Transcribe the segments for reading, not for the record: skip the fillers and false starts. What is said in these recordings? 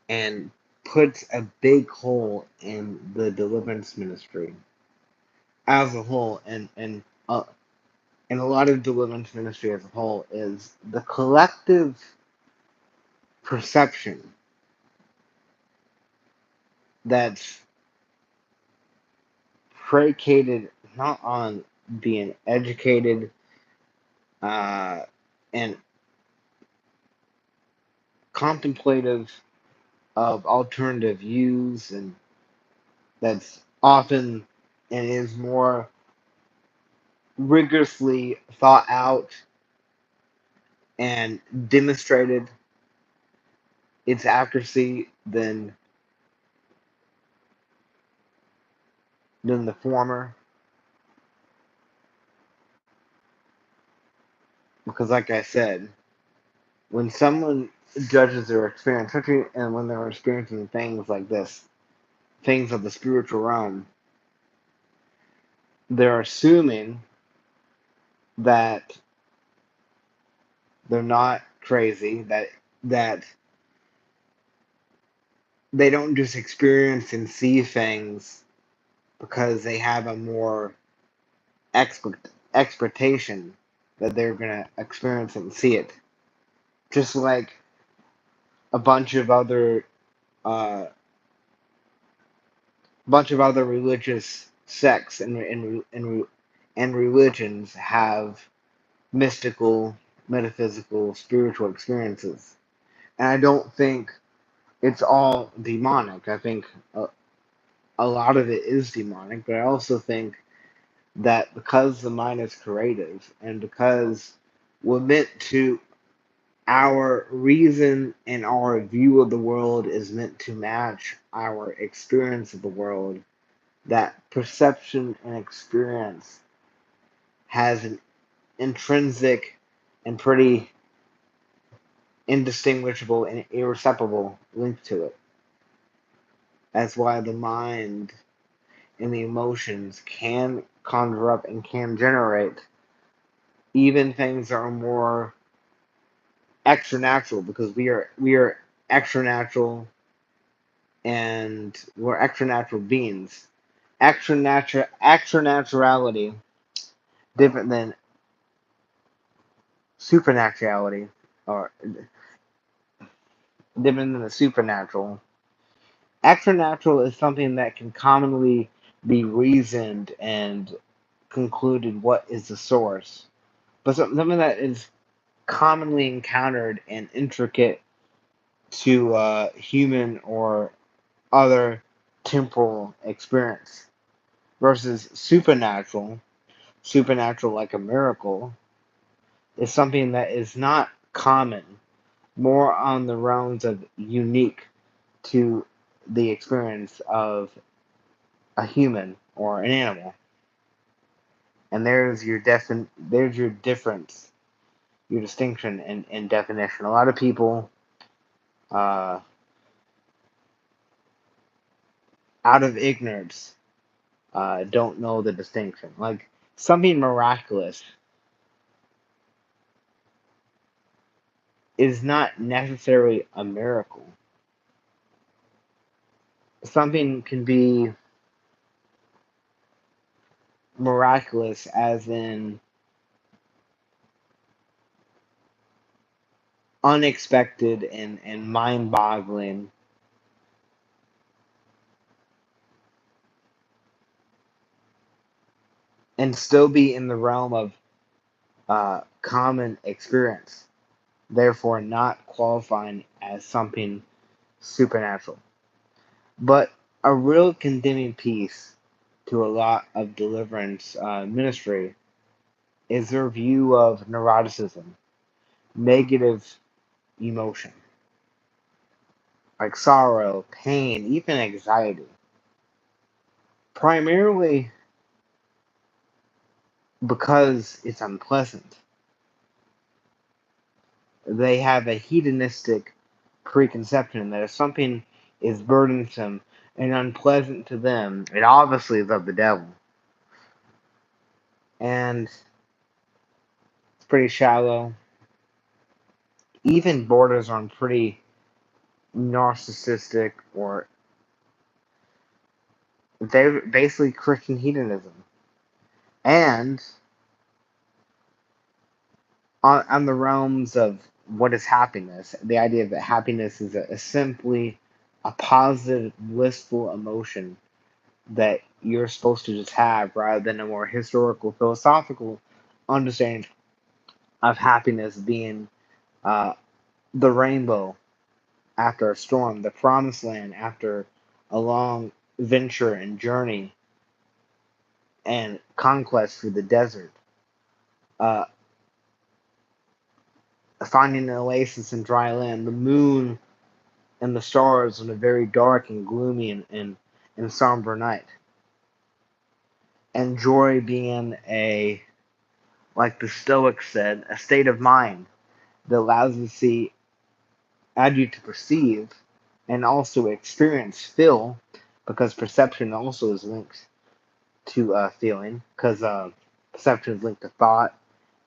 and puts a big hole in the deliverance ministry as a whole, and a lot of deliverance ministry as a whole is the collective perception that's predicated not on being educated uh, and contemplative of alternative views, and that's often and is more rigorously thought out and demonstrated its accuracy than the former. Because, like I said, when someone judges their experience, especially and when they're experiencing things like this, things of the spiritual realm, they're assuming that they're not crazy, that they don't just experience and see things because they have a more expectation that they're gonna experience it and see it. Just like a uh, bunch of other religious sects and religions have mystical, metaphysical, spiritual experiences. And I don't think it's all demonic. I think a lot of it is demonic, but I also think that because the mind is creative and because we're meant to, our reason and our view of the world is meant to match our experience of the world, that perception and experience has an intrinsic and pretty indistinguishable and irreceptible link to it. That's why the mind and the emotions can conjure up and can generate even things that are more extra natural, because we are extra natural, and we're extra natural beings. Extra naturality different than supernaturality, or different than the supernatural. Extranatural is something that can commonly be reasoned and concluded what is the source, but something that is commonly encountered and intricate to human or other temporal experience, versus supernatural like a miracle, is something that is not common, more on the realms of unique to the experience of a human or an animal. And there's your difference, your distinction in definition. A lot of people, uh, out of ignorance, don't know the distinction. Like, something miraculous is not necessarily a miracle. Something can be miraculous as in unexpected and mind boggling, and still be in the realm of common experience, therefore not qualifying as something supernatural. But a real condemning piece to a lot of deliverance ministry is their view of neuroticism, negative emotion, like sorrow, pain, even anxiety. Primarily because it's unpleasant. They have a hedonistic preconception that if something is burdensome and unpleasant to them, it obviously is of the devil. And it's pretty shallow, even borders on pretty narcissistic, or they're basically Christian hedonism. And on the realms of what is happiness, the idea that happiness is simply a positive, blissful emotion that you're supposed to just have, rather than a more historical, philosophical understanding of happiness being uh, the rainbow after a storm, the promised land after a long venture and journey and conquest through the desert, uh, finding an oasis in dry land, the moon and the stars on a very dark and gloomy and somber night, and joy being a, like the Stoics said, a state of mind that allows you to see, allows you to perceive, and also experience, feel, because perception also is linked to feeling, because perception is linked to thought,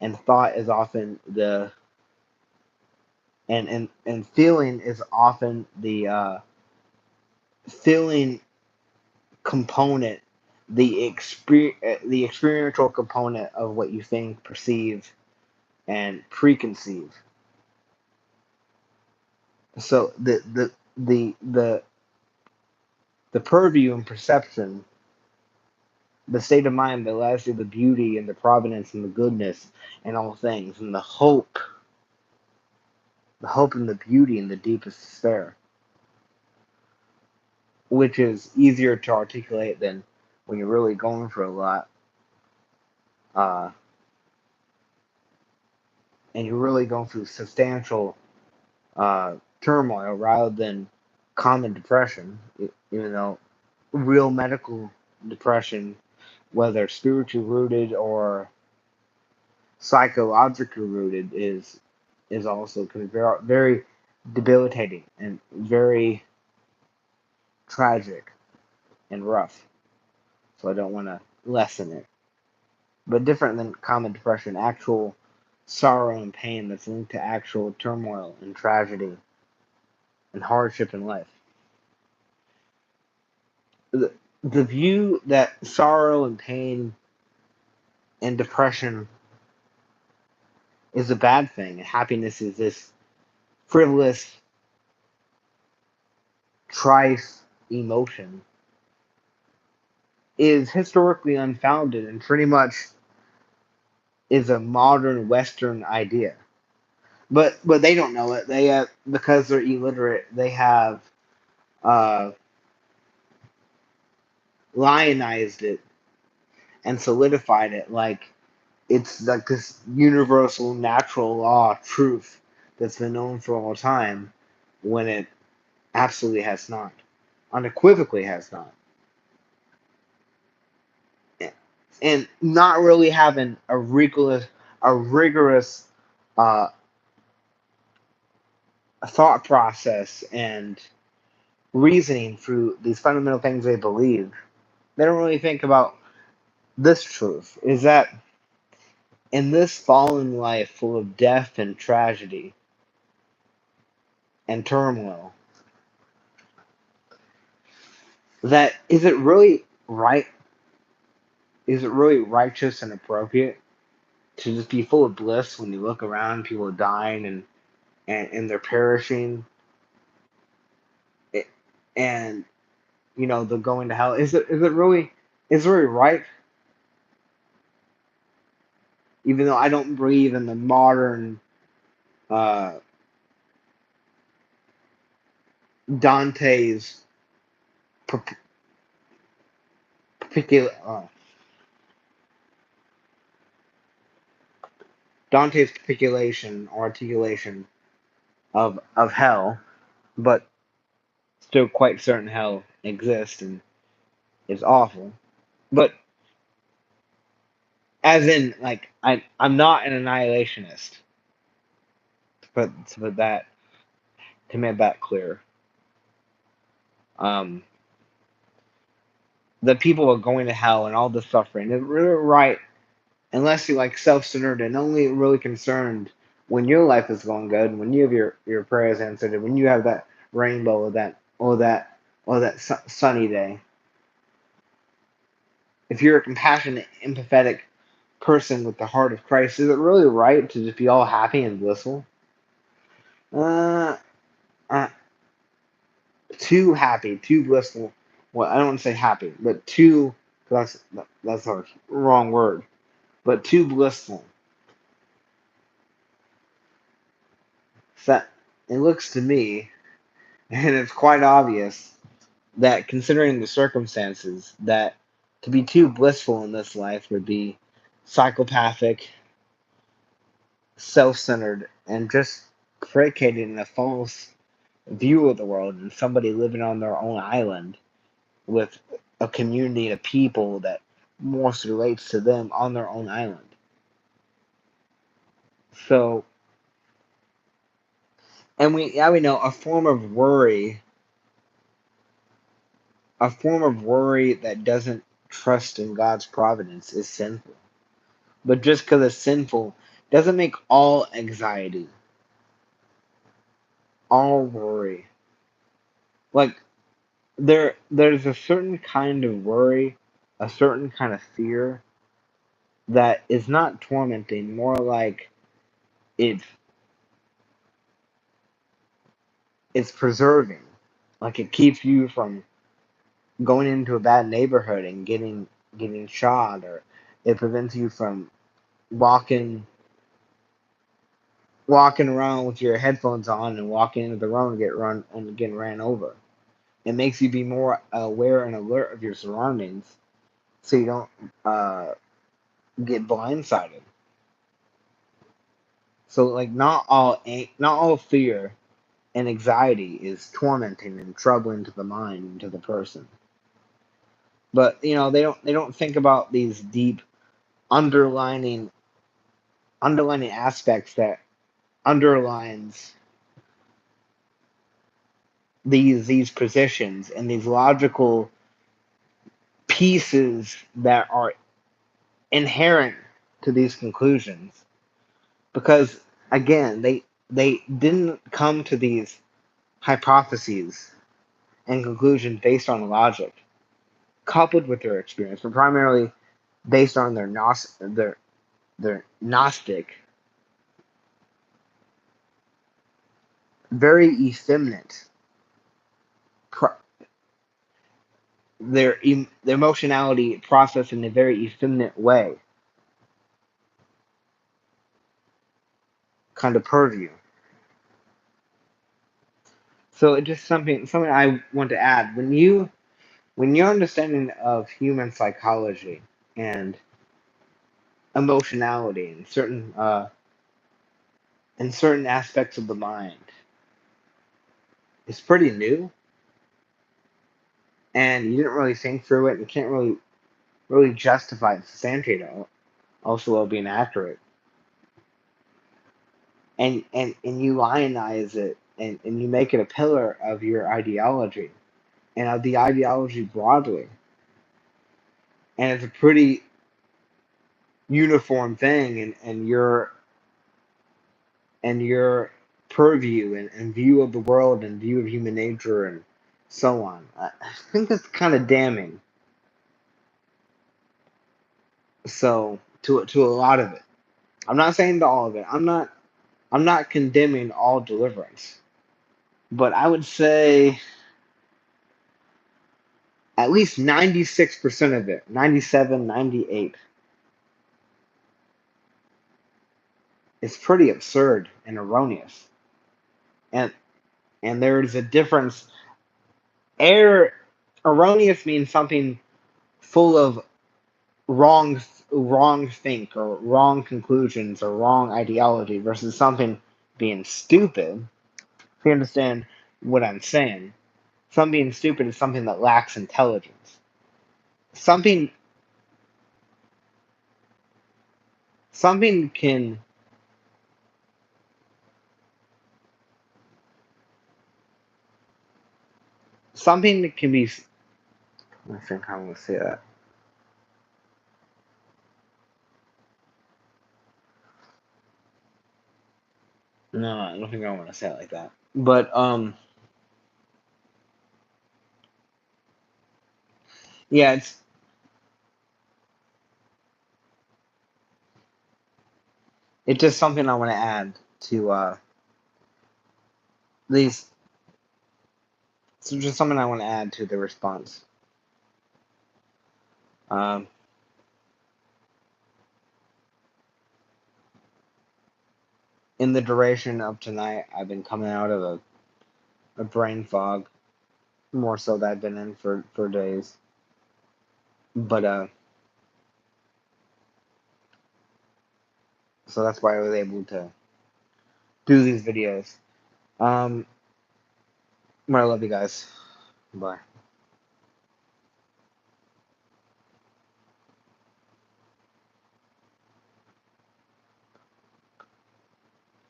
and thought is often the and feeling is often the feeling component, the experiential component of what you think, perceive, and preconceive. So the purview and perception, the state of mind that allows you the beauty and the providence and the goodness and all things, and the hope and the beauty and the deepest despair, which is easier to articulate than when you're really going for a lot, uh, and you're really going through substantial turmoil rather than common depression, even though real medical depression, whether spiritually rooted or psychologically rooted, is also can be very, very debilitating and very tragic and rough. So I don't want to lessen it. But different than common depression, actual sorrow and pain that's linked to actual turmoil and tragedy and hardship in life. The view that sorrow and pain and depression is a bad thing, and happiness is this frivolous, trite emotion, is historically unfounded and pretty much is a modern Western idea. But they don't know it. They because they're illiterate. They have uh, lionized it and solidified it like it's like this universal natural law truth that's been known for all time, when it absolutely has not, unequivocally has not, and not really having a rigorous uh, thought process and reasoning through these fundamental things they believe. They don't really think about this truth: is that in this fallen life full of death and tragedy and turmoil, that is it really righteous and appropriate to just be full of bliss when you look around, people are dying and they're perishing, it, and they're going to hell? Is it really right? Even though I don't believe in the modern uh, Dante's par- particular Dante's particulation or articulation of hell, but still quite certain hell exists and is awful. But as in, like, I'm not an annihilationist. To make that clear. Um, the people are going to hell and all the suffering. It's really right, unless you're like self-centered and only really concerned when your life is going good, when you have your prayers answered, and when you have that rainbow or that sunny day. If you're a compassionate, empathetic person with the heart of Christ, is it really right to just be all happy and blissful? Uh, uh Too happy, too blissful. Well, I don't want to say happy, but too. That's a wrong word. But too blissful. So it looks to me, and it's quite obvious that considering the circumstances, that to be too blissful in this life would be psychopathic, self-centered, and just predicated in a false view of the world and somebody living on their own island with a community of people that most relates to them on their own island. So, and we know a form of worry that doesn't trust in God's providence is sinful. But just because it's sinful doesn't make all anxiety, all worry. Like there's a certain kind of worry, a certain kind of fear that is not tormenting, more like it's it's preserving. Like it keeps you from going into a bad neighborhood and getting shot, or it prevents you from walking walking around with your headphones on and walking into the road and getting ran over. It makes you be more aware and alert of your surroundings, so you don't uh, get blindsided. So like not all fear and anxiety is tormenting and troubling to the mind and to the person. But they don't think about these deep underlining underlining aspects that underlines these positions and these logical pieces that are inherent to these conclusions, because again they didn't come to these hypotheses and conclusions based on logic coupled with their experience, but primarily based on their gnostic, very effeminate, their emotionality processed in a very effeminate way kind of purview. So it's just something I want to add. When your understanding of human psychology and emotionality and certain aspects of the mind is pretty new, and you didn't really think through it, and you can't really justify and substantiate it, also while being accurate, and you lionize it, and you make it a pillar of your ideology and of the ideology broadly, and it's a pretty uniform thing, and your purview and view of the world and view of human nature and so on. I think that's kind of damning. So to a lot of it, I'm not saying to all of it. I'm not condemning all deliverance, but I would say at least 96% of it, 97, 98, is pretty absurd and erroneous. And and there's a difference. Error Erroneous means something full of wrong wrong think or wrong conclusions or wrong ideology versus something being stupid. If you understand what I'm saying, something being stupid is something that lacks intelligence. Something something can be. I think how I'm gonna say that. No, I don't think I want to say it like that. But Yeah, it's just something I want to add to these. It's just something I want to add to the response. Um, in the duration of tonight, I've been coming out of a brain fog, more so that I've been in for days. But so that's why I was able to do these videos. Um, but I love you guys. Bye.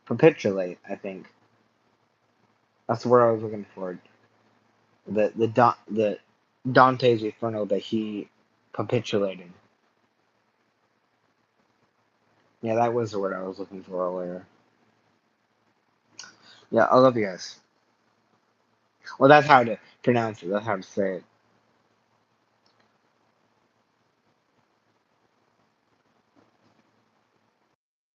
Capitulate, I think. That's the word I was looking for. The Dante's Inferno that he capitulated. Yeah, that was the word I was looking for earlier. Yeah, I love you guys. Well, that's how to pronounce it. That's how to say it.